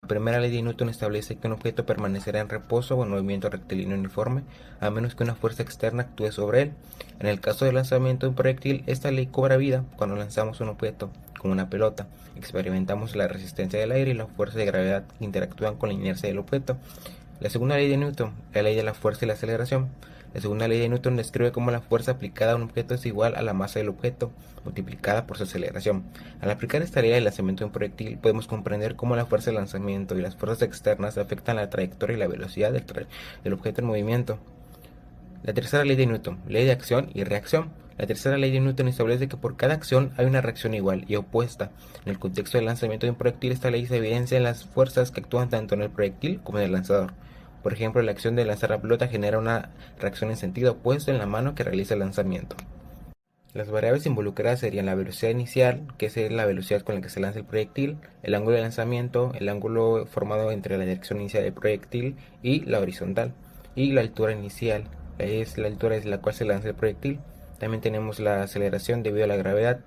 La primera ley de Newton establece que un objeto permanecerá en reposo o en movimiento rectilíneo uniforme a menos que una fuerza externa actúe sobre él. En el caso del lanzamiento de un proyectil, esta ley cobra vida cuando lanzamos un objeto, como una pelota. Experimentamos la resistencia del aire y la fuerza de gravedad que interactúan con la inercia del objeto. La segunda ley de Newton, la ley de la fuerza y la aceleración. La segunda ley de Newton describe cómo la fuerza aplicada a un objeto es igual a la masa del objeto multiplicada por su aceleración. Al aplicar esta ley al lanzamiento de un proyectil, podemos comprender cómo la fuerza de lanzamiento y las fuerzas externas afectan la trayectoria y la velocidad del objeto en movimiento. La tercera ley de Newton, ley de acción y reacción. La tercera ley de Newton establece que por cada acción hay una reacción igual y opuesta. En el contexto del lanzamiento de un proyectil, esta ley se evidencia en las fuerzas que actúan tanto en el proyectil como en el lanzador. Por ejemplo, la acción de lanzar la pelota genera una reacción en sentido opuesto en la mano que realiza el lanzamiento. Las variables involucradas serían la velocidad inicial, que es la velocidad con la que se lanza el proyectil, el ángulo de lanzamiento, el ángulo formado entre la dirección inicial del proyectil y la horizontal, y la altura inicial, es la altura desde la cual se lanza el proyectil. También tenemos la aceleración debido a la gravedad,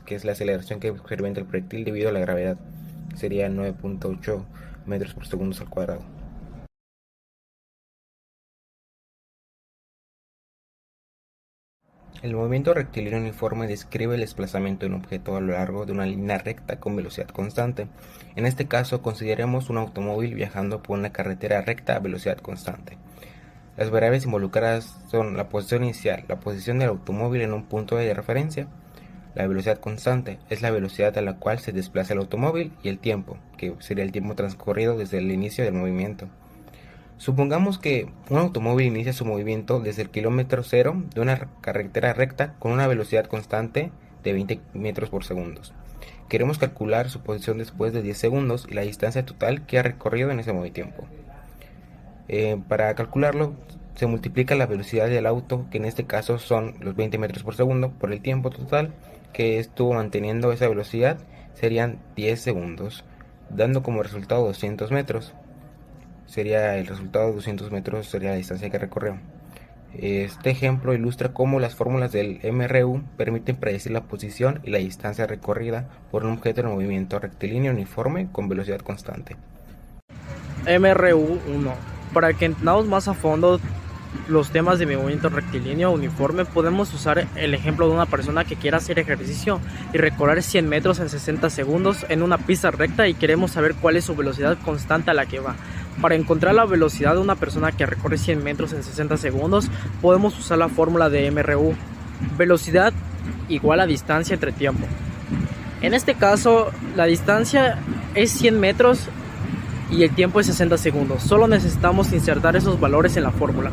que es la aceleración que experimenta el proyectil debido a la gravedad. Sería 9.8 metros por segundo al cuadrado. El movimiento rectilíneo uniforme describe el desplazamiento de un objeto a lo largo de una línea recta con velocidad constante. En este caso, consideremos un automóvil viajando por una carretera recta a velocidad constante. Las variables involucradas son la posición inicial, la posición del automóvil en un punto de referencia. La velocidad constante es la velocidad a la cual se desplaza el automóvil, y el tiempo, que sería el tiempo transcurrido desde el inicio del movimiento. Supongamos que un automóvil inicia su movimiento desde el kilómetro cero de una carretera recta con una velocidad constante de 20 metros por segundo. Queremos calcular su posición después de 10 segundos y la distancia total que ha recorrido en ese tiempo. Para calcularlo, se multiplica la velocidad del auto, que en este caso son los 20 metros por segundo, por el tiempo total que estuvo manteniendo esa velocidad, serían 10 segundos, dando como resultado 200 metros. Sería el resultado de 200 metros, sería la distancia que recorrió. Este ejemplo ilustra cómo las fórmulas del MRU permiten predecir la posición y la distancia recorrida por un objeto en movimiento rectilíneo uniforme con velocidad constante. MRU1. Para que entendamos más a fondo los temas de movimiento rectilíneo uniforme, podemos usar el ejemplo de una persona que quiera hacer ejercicio y recorrer 100 metros en 60 segundos en una pista recta, y queremos saber cuál es su velocidad constante a la que va. Para encontrar la velocidad de una persona que recorre 100 metros en 60 segundos, podemos usar la fórmula de MRU. Velocidad igual a distancia entre tiempo. En este caso, la distancia es 100 metros y el tiempo es 60 segundos. Solo necesitamos insertar esos valores en la fórmula.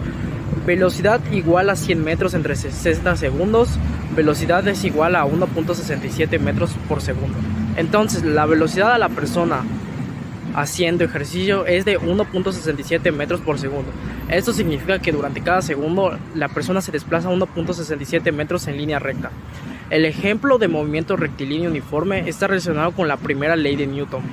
Velocidad igual a 100 metros entre 60 segundos. Velocidad es igual a 1.67 metros por segundo. Entonces, la velocidad a la persona haciendo ejercicio es de 1.67 metros por segundo. Esto significa que durante cada segundo la persona se desplaza 1.67 metros en línea recta. El ejemplo de movimiento rectilíneo uniforme está relacionado con la primera ley de Newton.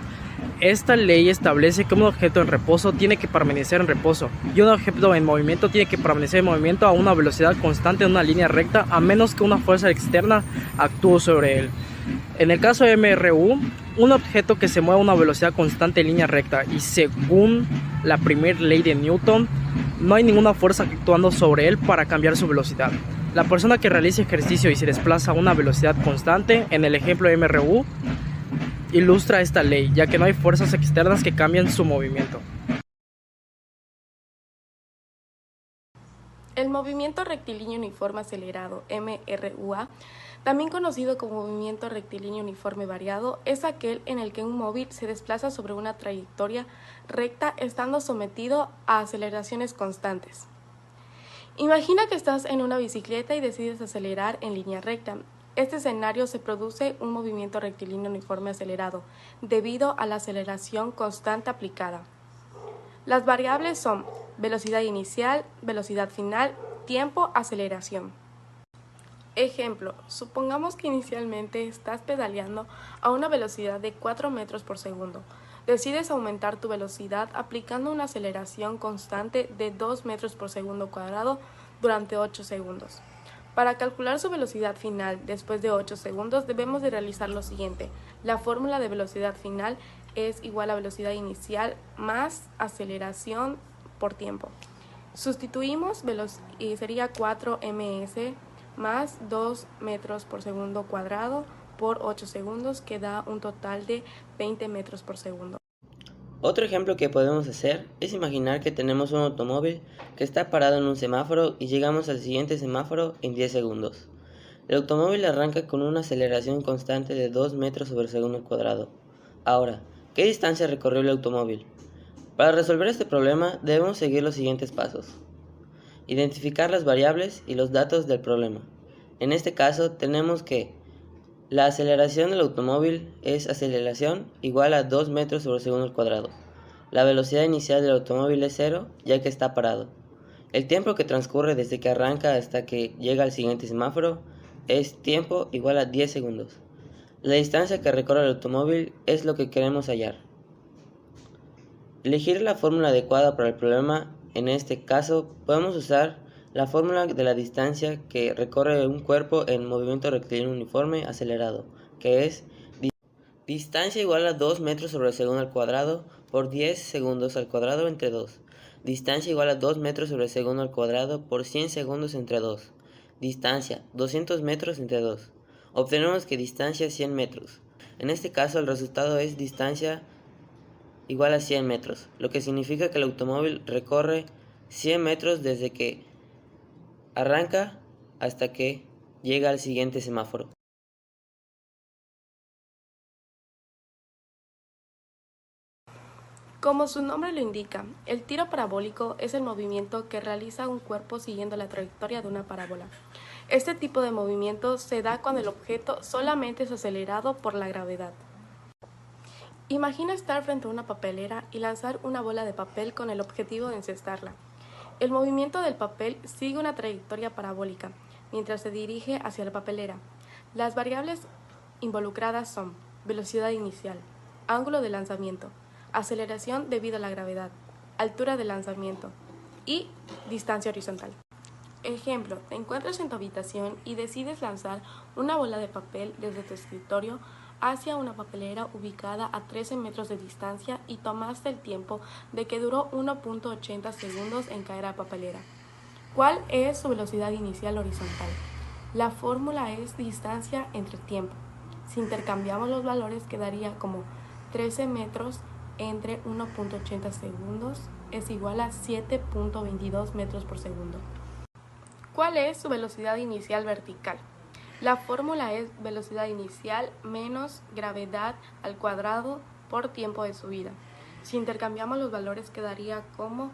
Esta ley establece que un objeto en reposo tiene que permanecer en reposo, y un objeto en movimiento tiene que permanecer en movimiento a una velocidad constante en una línea recta, a menos que una fuerza externa actúe sobre él. En el caso de MRU, un objeto que se mueve a una velocidad constante en línea recta y según la primera ley de Newton, no hay ninguna fuerza actuando sobre él para cambiar su velocidad. La persona que realiza ejercicio y se desplaza a una velocidad constante, en el ejemplo de MRU, ilustra esta ley, ya que no hay fuerzas externas que cambien su movimiento. El movimiento rectilíneo uniforme acelerado, MRUA, también conocido como movimiento rectilíneo uniforme variado, es aquel en el que un móvil se desplaza sobre una trayectoria recta estando sometido a aceleraciones constantes. Imagina que estás en una bicicleta y decides acelerar en línea recta. Este escenario se produce un movimiento rectilíneo uniforme acelerado, debido a la aceleración constante aplicada. Las variables son velocidad inicial, velocidad final, tiempo, aceleración. Ejemplo, supongamos que inicialmente estás pedaleando a una velocidad de 4 metros por segundo. Decides aumentar tu velocidad aplicando una aceleración constante de 2 metros por segundo cuadrado durante 8 segundos. Para calcular su velocidad final después de 8 segundos debemos de realizar lo siguiente. La fórmula de velocidad final es igual a velocidad inicial más aceleración por tiempo. Sustituimos y sería 4 ms más 2 metros por segundo cuadrado por 8 segundos, que da un total de 20 metros por segundo. Otro ejemplo que podemos hacer es imaginar que tenemos un automóvil que está parado en un semáforo y llegamos al siguiente semáforo en 10 segundos. El automóvil arranca con una aceleración constante de 2 metros sobre segundo al cuadrado. Ahora, ¿qué distancia recorrió el automóvil? Para resolver este problema debemos seguir los siguientes pasos. Identificar las variables y los datos del problema. En este caso tenemos que la aceleración del automóvil es aceleración igual a 2 metros sobre segundo al cuadrado. La velocidad inicial del automóvil es 0, ya que está parado. El tiempo que transcurre desde que arranca hasta que llega al siguiente semáforo es tiempo igual a 10 segundos. La distancia que recorre el automóvil es lo que queremos hallar. Elegir la fórmula adecuada para el problema. En este caso podemos usar la fórmula de la distancia que recorre un cuerpo en movimiento rectilíneo uniforme acelerado, que es distancia igual a 2 metros sobre segundo al cuadrado por 10 segundos al cuadrado entre 2. Distancia igual a 2 metros sobre segundo al cuadrado por 100 segundos entre 2. Distancia 200 metros entre 2. Obtenemos que distancia es 100 metros. En este caso el resultado es distancia igual a 100 metros, lo que significa que el automóvil recorre 100 metros desde que arranca hasta que llega al siguiente semáforo. Como su nombre lo indica, el tiro parabólico es el movimiento que realiza un cuerpo siguiendo la trayectoria de una parábola. Este tipo de movimiento se da cuando el objeto solamente es acelerado por la gravedad. Imagina estar frente a una papelera y lanzar una bola de papel con el objetivo de encestarla. El movimiento del papel sigue una trayectoria parabólica mientras se dirige hacia la papelera. Las variables involucradas son velocidad inicial, ángulo de lanzamiento, aceleración debido a la gravedad, altura de lanzamiento y distancia horizontal. Ejemplo, te encuentras en tu habitación y decides lanzar una bola de papel desde tu escritorio hacia una papelera ubicada a 13 metros de distancia y tomaste el tiempo de que duró 1.80 segundos en caer a la papelera. ¿Cuál es su velocidad inicial horizontal? La fórmula es distancia entre tiempo. Si intercambiamos los valores quedaría como 13 metros entre 1.80 segundos es igual a 7.22 metros por segundo. ¿Cuál es su velocidad inicial vertical? La fórmula es velocidad inicial menos gravedad al cuadrado por tiempo de subida. Si intercambiamos los valores quedaría como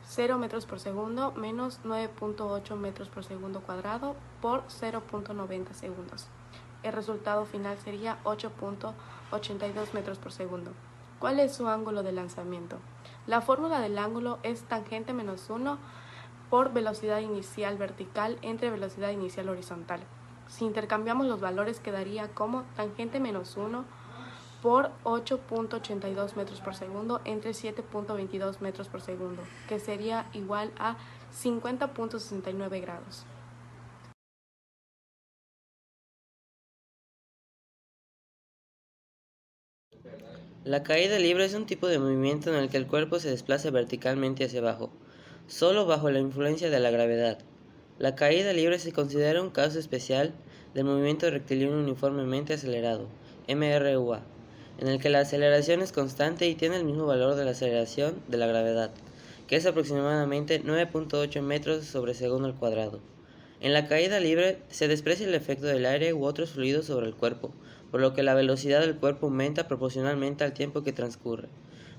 0 metros por segundo menos 9.8 metros por segundo cuadrado por 0.90 segundos. El resultado final sería 8.82 metros por segundo. ¿Cuál es su ángulo de lanzamiento? La fórmula del ángulo es tangente menos 1 por velocidad inicial vertical entre velocidad inicial horizontal. Si intercambiamos los valores quedaría como tangente menos 1 por 8.82 metros por segundo entre 7.22 metros por segundo, que sería igual a 50.69 grados. La caída libre es un tipo de movimiento en el que el cuerpo se desplaza verticalmente hacia abajo, solo bajo la influencia de la gravedad. La caída libre se considera un caso especial del movimiento rectilíneo uniformemente acelerado, MRUA, en el que la aceleración es constante y tiene el mismo valor de la aceleración de la gravedad, que es aproximadamente 9.8 metros sobre segundo al cuadrado. En la caída libre se desprecia el efecto del aire u otros fluidos sobre el cuerpo, por lo que la velocidad del cuerpo aumenta proporcionalmente al tiempo que transcurre.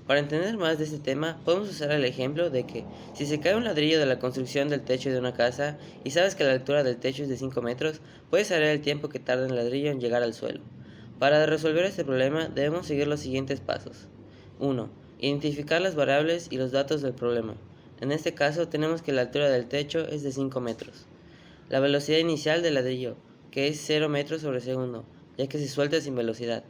Para entender más de este tema, podemos usar el ejemplo de que si se cae un ladrillo de la construcción del techo de una casa y sabes que la altura del techo es de 5 metros, puedes saber el tiempo que tarda el ladrillo en llegar al suelo. Para resolver este problema debemos seguir los siguientes pasos. 1. Identificar las variables y los datos del problema. En este caso tenemos que la altura del techo es de 5 metros. La velocidad inicial del ladrillo, que es 0 metros sobre segundo, ya que se suelta sin velocidad.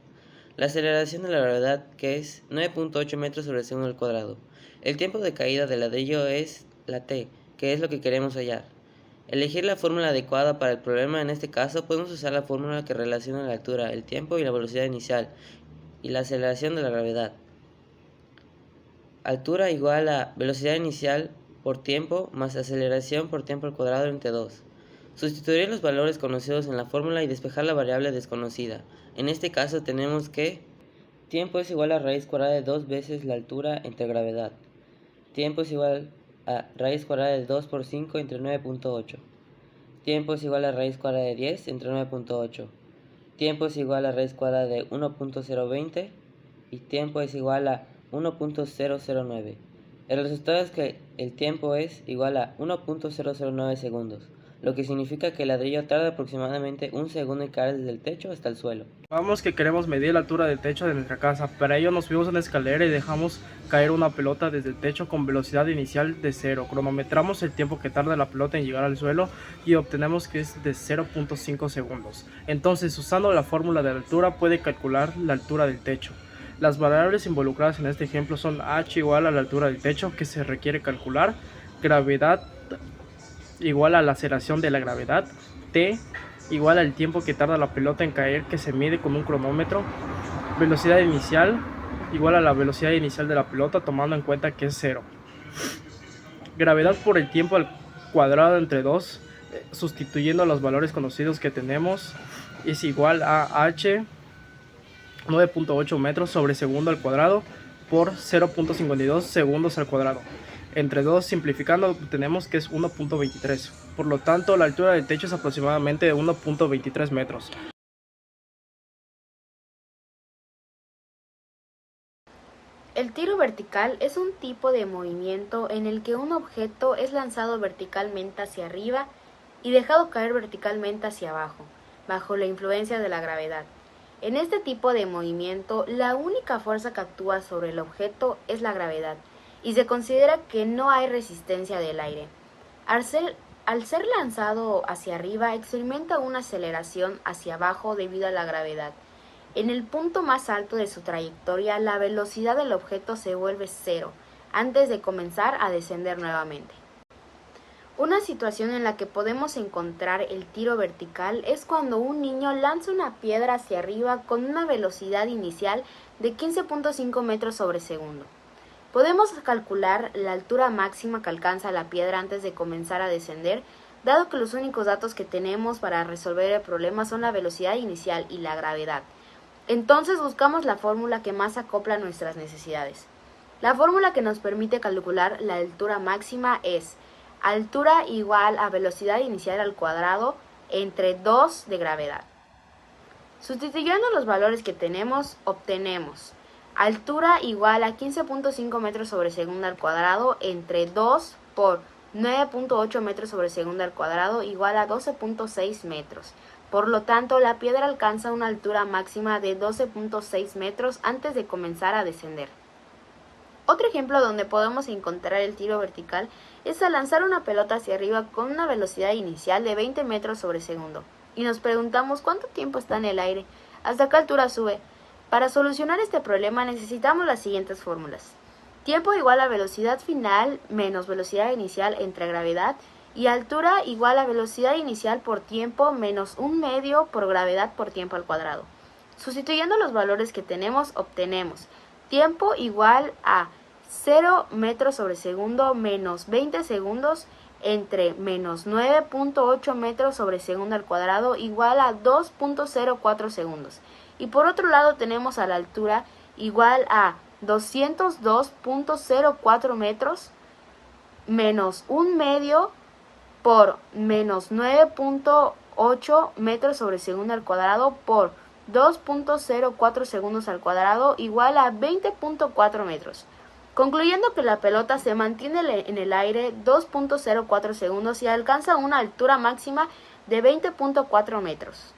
La aceleración de la gravedad, que es 9.8 metros sobre segundo al cuadrado. El tiempo de caída del ladrillo es la t, que es lo que queremos hallar. Elegir la fórmula adecuada para el problema. En este caso podemos usar la fórmula que relaciona la altura, el tiempo y la velocidad inicial, y la aceleración de la gravedad. Altura igual a velocidad inicial por tiempo más aceleración por tiempo al cuadrado entre 2. Sustituir los valores conocidos en la fórmula y despejar la variable desconocida. En este caso tenemos que tiempo es igual a raíz cuadrada de 2 veces la altura entre gravedad. Tiempo es igual a raíz cuadrada de 2 por 5 entre 9.8. Tiempo es igual a raíz cuadrada de 10 entre 9.8. Tiempo es igual a raíz cuadrada de 1.020 y tiempo es igual a 1.009. El resultado es que el tiempo es igual a 1.009 segundos, lo que significa que el ladrillo tarda aproximadamente 1 segundo en caer desde el techo hasta el suelo. Vamos que queremos medir la altura del techo de nuestra casa. Para ello nos subimos a una escalera y dejamos caer una pelota desde el techo con velocidad inicial de 0. Cronometramos el tiempo que tarda la pelota en llegar al suelo y obtenemos que es de 0.5 segundos. Entonces, usando la fórmula de la altura, puede calcular la altura del techo. Las variables involucradas en este ejemplo son h igual a la altura del techo que se requiere calcular, gravedad igual a la aceleración de la gravedad, t igual al tiempo que tarda la pelota en caer que se mide con un cronómetro, velocidad inicial igual a la velocidad inicial de la pelota tomando en cuenta que es 0. Gravedad por el tiempo al cuadrado entre 2, sustituyendo los valores conocidos que tenemos, es igual a h 9.8 metros sobre segundo al cuadrado por 0.52 segundos al cuadrado. Entre 2, simplificando, tenemos que es 1.23. Por lo tanto, la altura del techo es aproximadamente de 1.23 metros. El tiro vertical es un tipo de movimiento en el que un objeto es lanzado verticalmente hacia arriba y dejado caer verticalmente hacia abajo, bajo la influencia de la gravedad. En este tipo de movimiento, la única fuerza que actúa sobre el objeto es la gravedad, y se considera que no hay resistencia del aire. Al ser lanzado hacia arriba, experimenta una aceleración hacia abajo debido a la gravedad. En el punto más alto de su trayectoria, la velocidad del objeto se vuelve 0, antes de comenzar a descender nuevamente. Una situación en la que podemos encontrar el tiro vertical es cuando un niño lanza una piedra hacia arriba con una velocidad inicial de 15.5 metros sobre segundo. Podemos calcular la altura máxima que alcanza la piedra antes de comenzar a descender, dado que los únicos datos que tenemos para resolver el problema son la velocidad inicial y la gravedad. Entonces buscamos la fórmula que más acopla a nuestras necesidades. La fórmula que nos permite calcular la altura máxima es altura igual a velocidad inicial al cuadrado entre 2 de gravedad. Sustituyendo los valores que tenemos, obtenemos altura igual a 15.5 metros sobre segundo al cuadrado entre 2 por 9.8 metros sobre segundo al cuadrado igual a 12.6 metros. Por lo tanto, la piedra alcanza una altura máxima de 12.6 metros antes de comenzar a descender. Otro ejemplo donde podemos encontrar el tiro vertical es al lanzar una pelota hacia arriba con una velocidad inicial de 20 metros sobre segundo. Y nos preguntamos cuánto tiempo está en el aire, hasta qué altura sube. Para solucionar este problema necesitamos las siguientes fórmulas. Tiempo igual a velocidad final menos velocidad inicial entre gravedad y altura igual a velocidad inicial por tiempo menos 1 medio por gravedad por tiempo al cuadrado. Sustituyendo los valores que tenemos, obtenemos tiempo igual a 0 metros sobre segundo menos 20 segundos entre menos 9.8 metros sobre segundo al cuadrado igual a 2.04 segundos. Y por otro lado tenemos a la altura igual a 202.04 metros menos 1 medio por menos 9.8 metros sobre segundo al cuadrado por 2.04 segundos al cuadrado igual a 20.4 metros. Concluyendo que la pelota se mantiene en el aire 2.04 segundos y alcanza una altura máxima de 20.4 metros.